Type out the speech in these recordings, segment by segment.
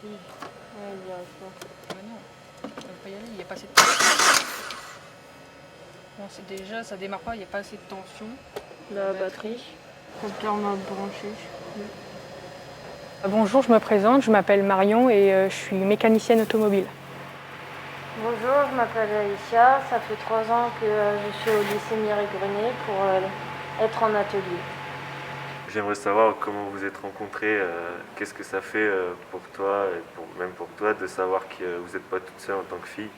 Oui, directement. Bah non, ça ne peut pas y aller, il n'y a pas assez de tension. Bon, déjà, ça démarre pas, il n'y a pas assez de tension. La batterie. Capteur m'a branché. Bonjour, je me présente, je m'appelle Marion et je suis mécanicienne automobile. Bonjour, je m'appelle Alicia. Ça fait 3 ans que je suis au lycée Mireille-Grenier pour être en atelier. J'aimerais savoir comment vous êtes rencontrés, qu'est-ce que ça fait pour toi et même pour toi de savoir que vous n'êtes pas toute seule en tant que fille.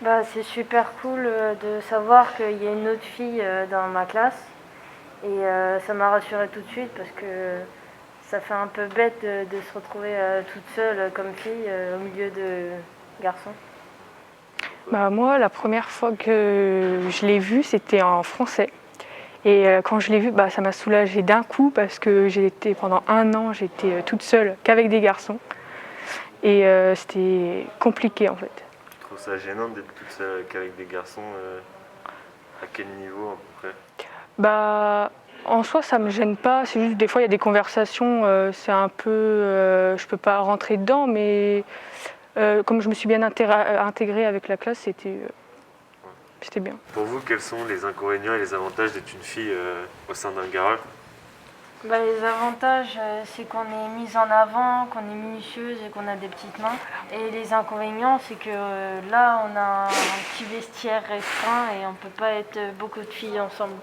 Bah, c'est super cool de savoir qu'il y a une autre fille dans ma classe. Et ça m'a rassurée tout de suite parce que ça fait un peu bête de se retrouver toute seule comme fille au milieu de garçons. Bah, moi, la première fois que je l'ai vue, c'était en français. Et quand je l'ai vue, bah, ça m'a soulagée d'un coup parce que pendant 1 an, j'étais toute seule qu'avec des garçons. Et c'était compliqué en fait. Tu trouves ça gênant d'être toute seule qu'avec des garçons à quel niveau à peu près? Bah, en soi, ça me gêne pas. C'est juste des fois, il y a des conversations, c'est un peu, je peux pas rentrer dedans, mais comme je me suis bien intégrée avec la classe, c'était bien. Pour vous, quels sont les inconvénients et les avantages d'être une fille au sein d'un garage? Bah, les avantages, c'est qu'on est mise en avant, qu'on est minutieuse et qu'on a des petites mains. Et les inconvénients, c'est que là, on a un petit vestiaire restreint et on peut pas être beaucoup de filles ensemble.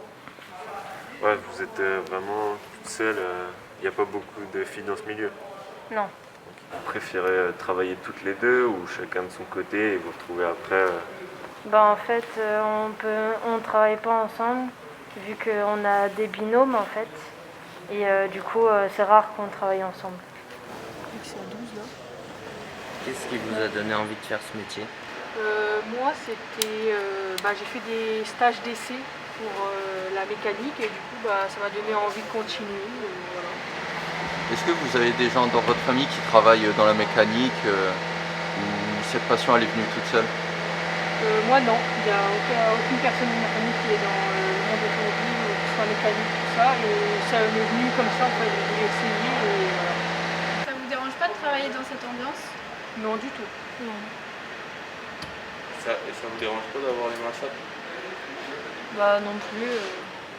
Ouais, vous êtes vraiment toute seule, il n'y a pas beaucoup de filles dans ce milieu. Non. Vous préférez travailler toutes les deux ou chacun de son côté et vous retrouver après Bah, en fait, on travaille pas ensemble, vu qu'on a des binômes en fait. Et du coup, c'est rare qu'on travaille ensemble. Qu'est-ce qui vous a donné envie de faire ce métier? Moi, j'ai fait des stages d'essai pour la mécanique et du coup, ça m'a donné envie de continuer. Voilà. Est-ce que vous avez des gens dans votre famille qui travaillent dans la mécanique ou cette passion elle est venue toute seule? Moi, non, il n'y a aucune personne de ma famille qui est dans le monde automobile, que ce soit mécanique, tout ça. Et ça m'est venu comme ça, en fait, j'ai essayé et voilà. Ça vous dérange pas de travailler dans cette ambiance? Non, du tout. Non. Et ça vous dérange pas d'avoir les mains sales? Bah non plus.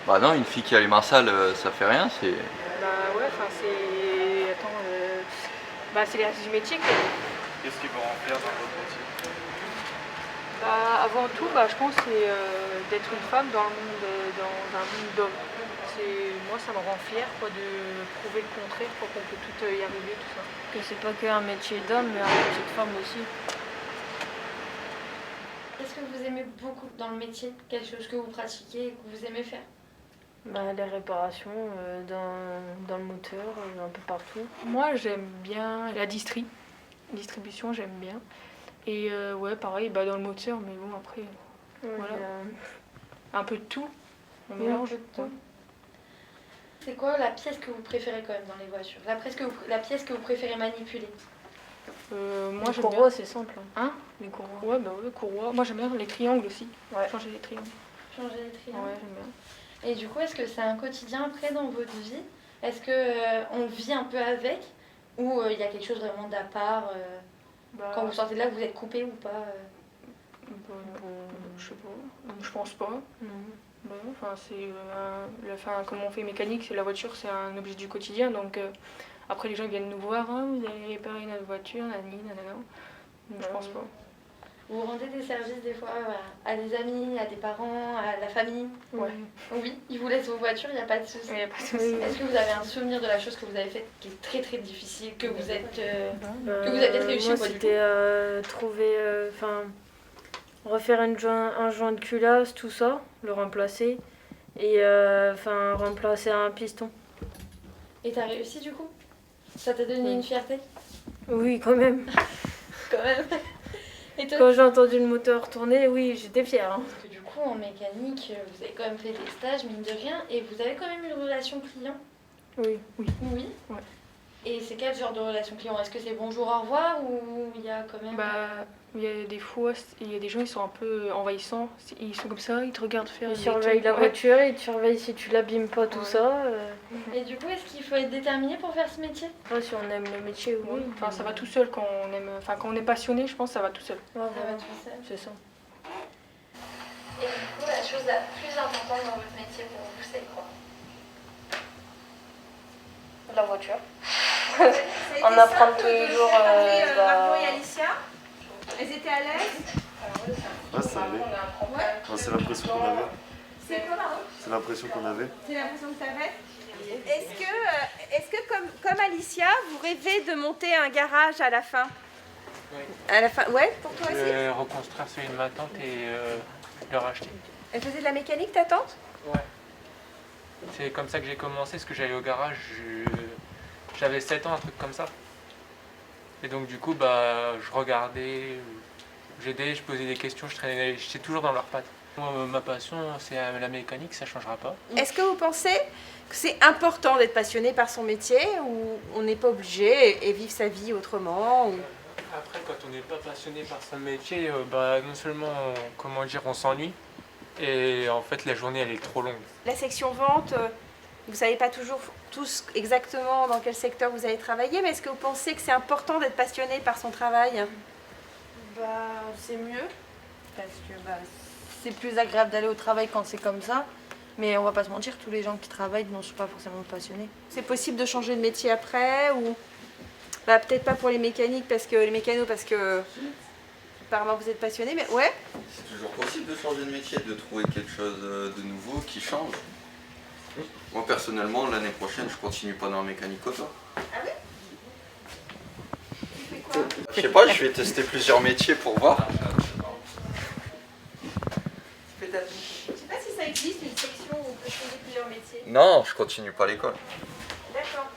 Bah non, une fille qui a les mains sales, ça fait rien, c'est... Bah ouais, enfin c'est... Attends, c'est les du métier quoi. Qu'est-ce qui vous rend fier dans votre métier? Bah, avant tout, je pense que c'est d'être une femme dans un monde d'hommes. Moi, ça me rend fière quoi, de prouver le contraire, quoi, qu'on peut tout y arriver, tout ça. Que c'est pas qu'un métier d'homme, mais un métier de femme aussi. Qu'est-ce que vous aimez beaucoup dans le métier? Quelque chose que vous pratiquez et que vous aimez faire? Bah, les réparations dans le moteur, un peu partout. Moi, j'aime bien la distribution, j'aime bien. Et ouais, pareil, dans le moteur, mais bon, après, voilà. Un peu de tout, on mélange. Un peu de tout. C'est quoi la pièce que vous préférez quand même dans les voitures? La pièce que vous préférez manipuler? Moi, Les j'aime courroies, bien. c'est simple. Hein? Les courroies. Ouais, courroies. Moi, j'aime bien les triangles aussi. Ouais. Changer les triangles. Changer les triangles? Ouais, j'aime bien. Et du coup, est-ce que c'est un quotidien après dans votre vie? Est-ce que on vit un peu avec? Ou il y a quelque chose vraiment d'à part quand vous sortez de là, vous êtes coupé ou pas? Je sais pas. Je pense pas. Non. Enfin, comme on fait mécanique, c'est la voiture, c'est un objet du quotidien. Donc après, les gens viennent nous voir. Hein, vous allez réparer notre voiture, nanana. Je pense pas. Vous rendez des services des fois à des amis, à des parents, à la famille? Ouais. Oui, ils vous laissent vos voitures, il n'y a pas de souci. Il n'y a pas de souci. Est-ce que vous avez un souvenir de la chose que vous avez faite qui est très très difficile, que vous êtes que vous avez peut-être réussi moi, ou pas du tout? c'était refaire un joint de culasse, tout ça, le remplacer, et remplacer un piston. Et t'as réussi du coup? Ça t'a donné une fierté? Oui, quand même. Quand même. Et toi? Quand j'ai entendu le moteur tourner, oui, j'étais fière. Hein. Parce que du coup, en mécanique, vous avez quand même fait des stages, mine de rien, et vous avez quand même une relation client? Oui. Oui. Ouais. Et c'est quel genre de relation client? Est-ce que c'est bonjour, au revoir ou il y a quand même... Bah, il y a des fois, il y a des gens, ils sont un peu envahissants. Ils sont comme ça, ils te regardent faire Ils des surveillent trucs. la Ouais. voiture, ils te surveillent si tu l'abîmes pas, tout Ouais. ça. Et du coup, est-ce qu'il faut être déterminé pour faire ce métier? Après, si on aime le métier, oui. Oui. Enfin, ça va tout seul quand on aime. Enfin, quand on est passionné, je pense que ça va tout seul. Ouais, Ça voilà. va tout seul. C'est ça. Et du coup, la chose la plus importante dans votre métier pour vous, c'est quoi? La voiture. Ça a été On apprend simple tous les de jours, faire parler, bah, Margot et Alicia. Elles étaient à l'aise. Ah, ça allait. Ouais. Ah, c'est l'impression qu'on avait. C'est quoi, Margot? C'est l'impression qu'on avait. C'est l'impression que tu avais. Est-ce que comme Alicia, vous rêvez de monter un garage à la fin? Oui. À la fin, ouais, pour toi aussi. Reconstruire celui de ma tante et le racheter. Elle faisait de la mécanique, ta tante? Ouais. C'est comme ça que j'ai commencé, parce que j'allais au garage, j'avais 7 ans, un truc comme ça. Et donc du coup, bah, je regardais, j'aidais, je posais des questions, j'étais toujours dans leurs pattes. Moi, ma passion, c'est la mécanique, ça changera pas. Est-ce que vous pensez que c'est important d'être passionné par son métier ou on n'est pas obligé et vivre sa vie autrement ou... Après, quand on n'est pas passionné par son métier, bah, non seulement, comment dire, on s'ennuie, et en fait, la journée, elle est trop longue. La section vente, vous savez pas toujours tous exactement dans quel secteur vous allez travailler, mais est-ce que vous pensez que c'est important d'être passionné par son travail? Bah, c'est mieux parce que bah, c'est plus agréable d'aller au travail quand c'est comme ça. Mais on va pas se mentir, tous les gens qui travaillent ne sont pas forcément passionnés. C'est possible de changer de métier après ou bah, peut-être pas pour les mécaniques parce que les mécanos parce que apparemment vous êtes passionné, mais ouais. C'est toujours possible de changer de métier, de trouver quelque chose de nouveau qui change. Moi personnellement, l'année prochaine, je continue pas dans la mécanique auto. Ah oui? Tu fais quoi? Je sais pas, je vais tester plusieurs métiers pour voir. Je sais pas si ça existe une section où on peut changer plusieurs métiers. Non, je continue pas l'école. D'accord.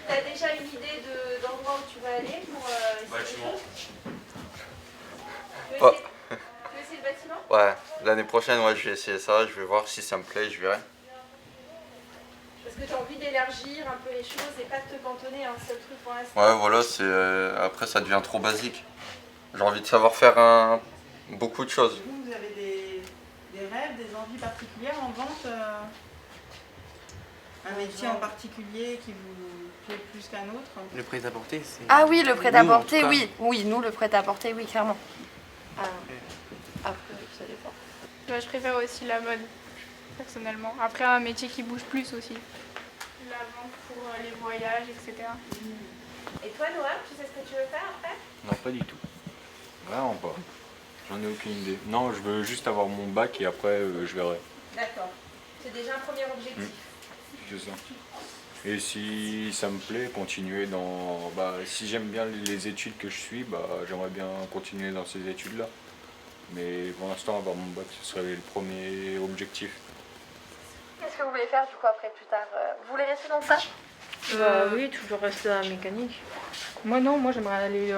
T'as déjà une idée d'endroit où tu vas aller pour Bâtiment. Tu veux Pas- essayer, tu veux essayer le bâtiment? Ouais, l'année prochaine, ouais, je vais essayer ça, je vais voir si ça me plaît, je verrai. Parce que tu as envie d'élargir un peu les choses et pas de te cantonner à un seul truc pour l'instant. Ouais, voilà, c'est après ça devient trop basique. J'ai envie de savoir faire beaucoup de choses. Vous avez des rêves, des envies particulières en vente un métier en particulier qui vous plaît plus qu'un autre? Le prêt-à-porter, c'est... Ah oui, le Nous, en prêt-à-porter, tout cas. oui. Oui, nous, le prêt-à-porter, oui, clairement. Après, ça dépend. Je préfère aussi la mode, personnellement. Après, un métier qui bouge plus aussi. La vente pour les voyages, etc. Et toi, Noah, tu sais ce que tu veux faire après? Non, pas du tout. Vraiment pas. J'en ai aucune idée. Non, je veux juste avoir mon bac et après je verrai. D'accord. C'est déjà un premier objectif. C'est ça. Et si ça me plaît, continuer dans... Bah, si j'aime bien les études que je suis, bah, j'aimerais bien continuer dans ces études-là. Mais pour l'instant, avoir mon bac, ce serait le premier objectif. Qu'est-ce que vous voulez faire du coup après, plus tard? Vous voulez rester dans ça? Bah oui, toujours rester dans la mécanique. Moi, non, moi, j'aimerais aller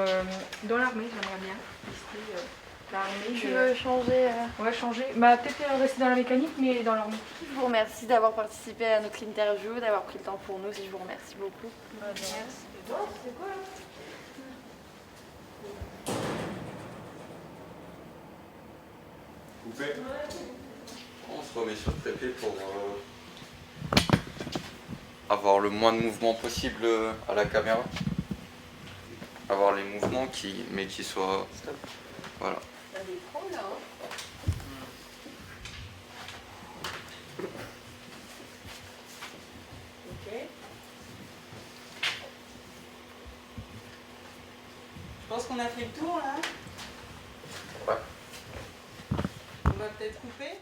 dans l'armée, j'aimerais bien. Rester, l'armée. Tu veux changer Ouais, changer. Bah, peut-être rester dans la mécanique, mais dans l'armée. Je vous remercie d'avoir participé à notre interview, d'avoir pris le temps pour nous aussi, je vous remercie beaucoup. C'est quoi là? Coupé. On se remet sur le trépied pour avoir le moins de mouvements possible à la caméra. Avoir les mouvements mais qui soient... Voilà. T'as des pros là, hein? Ok. Je pense qu'on a fait le tour là. Ouais. On va peut-être couper.